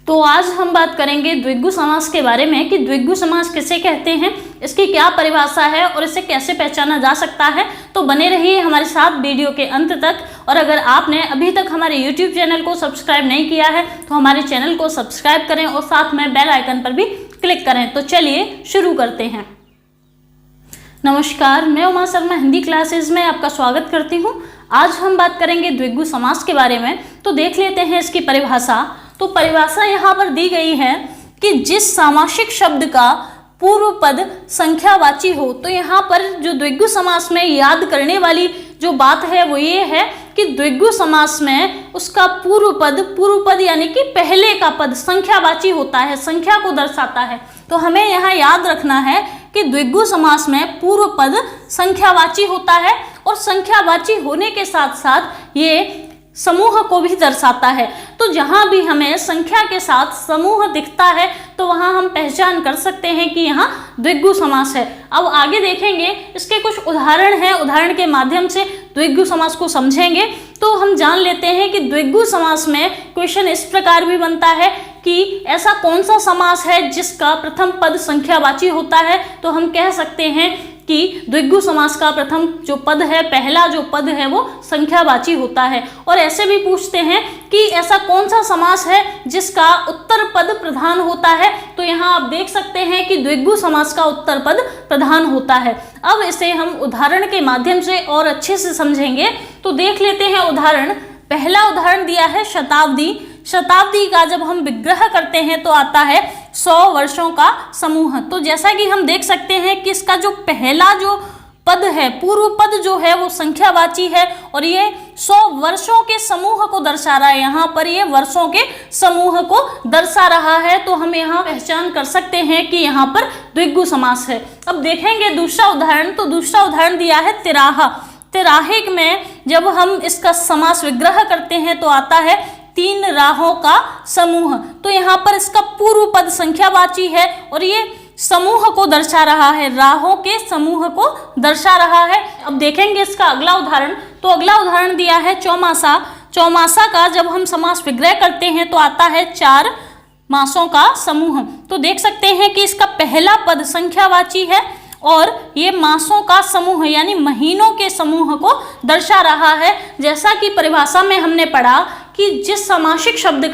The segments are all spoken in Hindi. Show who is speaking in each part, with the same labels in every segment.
Speaker 1: तो आज हम बात करेंगे द्विगु समास के बारे में कि द्विगु समास किसे कहते हैं, इसकी क्या परिभाषा है और इसे कैसे पहचाना जा सकता है। तो बने रहिए हमारे साथ वीडियो के अंत तक। और अगर आपने अभी तक हमारे YouTube चैनल को सब्सक्राइब नहीं किया है तो हमारे चैनल को सब्सक्राइब करें और साथ में बेल आइकन पर भी क्लिक करें। तो चलिए शुरू करते हैं। नमस्कार, मैं उमा शर्मा हिंदी क्लासेस में आपका स्वागत करती हूँ। आज हम बात करेंगे द्विगु समास के बारे में। तो देख लेते हैं इसकी परिभाषा। तो परिभाषा यहाँ पर दी गई है कि जिस सामासिक शब्द का पूर्व पद संख्यावाची हो। तो यहाँ पर जो द्विगु समास में याद करने वाली जो बात है वो ये है कि द्विगु समास में उसका पूर्व पद यानी कि पहले का पद संख्यावाची होता है, संख्या को दर्शाता है। तो हमें यहाँ याद रखना है कि द्विगु समास में पूर्व पद संख्यावाची होता है और संख्यावाची होने के साथ साथ ये समूह को भी दर्शाता है। तो जहाँ भी हमें संख्या के साथ समूह दिखता है तो वहाँ हम पहचान कर सकते हैं कि यहाँ द्विगु समास है। अब आगे देखेंगे, इसके कुछ उदाहरण हैं, उदाहरण के माध्यम से द्विगु समास को समझेंगे। तो हम जान लेते हैं कि द्विगु समास में क्वेश्चन इस प्रकार भी बनता है कि ऐसा कौन सा समास है जिसका प्रथम पद संख्यावाची होता है। तो हम कह सकते हैं कि द्विगु समास का प्रथम जो पद है, पहला जो पद है वो संख्यावाची होता है। और ऐसे भी पूछते हैं कि ऐसा कौन सा समास है जिसका उत्तर पद प्रधान होता है। तो यहाँ आप देख सकते हैं कि द्विगु समास का उत्तर पद प्रधान होता है। अब इसे हम उदाहरण के माध्यम से और अच्छे से समझेंगे। तो देख लेते हैं उदाहरण। पहला उदाहरण दिया है शताब्दी। शताब्दी का जब हम विग्रह करते हैं तो आता है 100 वर्षों का समूह। तो जैसा कि हम देख सकते हैं कि इसका जो पहला जो पद है, पूर्व पद जो है वो संख्यावाची है और ये 100 वर्षों के समूह को दर्शा रहा है। यहाँ पर ये वर्षों के समूह को दर्शा रहा है। तो हम यहाँ पहचान कर सकते हैं कि यहाँ पर द्विगु समास है। अब देखेंगे दूसरा उदाहरण। तो दूसरा उदाहरण दिया है तिराहा। तिराहे में जब हम इसका समास विग्रह करते हैं तो आता है 3 राहों का समूह। तो यहाँ पर इसका पूर्व पद संख्यावाची है और ये समूह को दर्शा रहा है, राहों के समूह को दर्शा रहा है। अब देखेंगे इसका अगला उदाहरण। तो अगला उदाहरण दिया है चौमासा। चौमासा का जब हम समास विग्रह करते हैं तो आता है 4 मासों का समूह। तो देख सकते हैं कि इसका पहला पद संख्यावाची है और ये मासों का समूह यानी महीनों के समूह को दर्शा रहा है। जैसा कि परिभाषा में हमने पढ़ा कि जिस सामासिक शब्द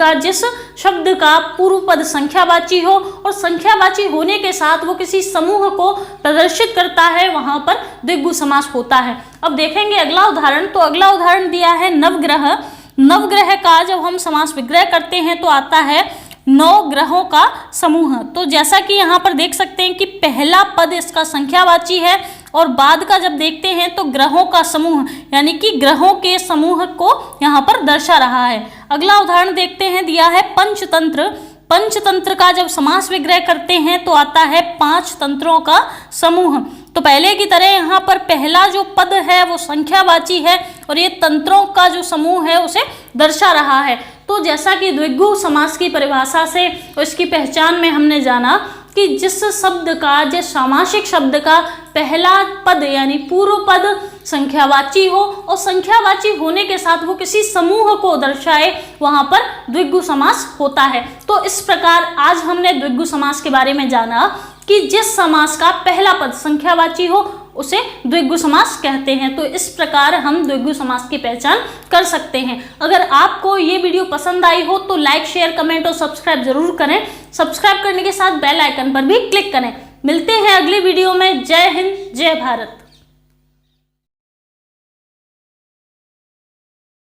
Speaker 1: का पूर्व पद संख्यावाची हो और संख्यावाची होने के साथ वो किसी समूह को प्रदर्शित करता है, वहां पर द्विगु समास होता है। अब देखेंगे अगला उदाहरण। तो अगला उदाहरण दिया है नवग्रह। नवग्रह का जब हम समास विग्रह करते हैं तो आता है 9 ग्रहों का समूह। तो जैसा कि यहाँ पर देख सकते हैं कि पहला पद इसका संख्यावाची है और बाद का जब देखते हैं तो ग्रहों का समूह यानी कि ग्रहों के समूह को यहाँ पर दर्शा रहा है। अगला उदाहरण देखते हैं, दिया है पंचतंत्र। पंचतंत्र का जब समास विग्रह करते हैं तो आता है 5 तंत्रों का समूह। तो पहले की तरह यहाँ पर पहला जो पद है वो संख्यावाची है और ये तंत्रों का जो समूह है उसे दर्शा रहा है। तो जैसा कि द्विगु समास की परिभाषा से और इसकी पहचान में हमने जाना कि जिस सामासिक शब्द का पहला पद यानी पूर्व पद संख्यावाची हो और संख्यावाची होने के साथ वो किसी समूह को दर्शाए, वहां पर द्विगु समास होता है। तो इस प्रकार आज हमने द्विगु समास के बारे में जाना कि जिस समास का पहला पद संख्यावाची हो उसे द्विगु समास कहते हैं। तो इस प्रकार हम द्विगु समास की पहचान कर सकते हैं। अगर आपको ये वीडियो पसंद आई हो तो लाइक, शेयर, कमेंट और सब्सक्राइब जरूर करें। सब्सक्राइब करने के साथ बेल आइकन पर भी क्लिक करें। मिलते हैं अगली वीडियो में। जय हिंद, जय भारत।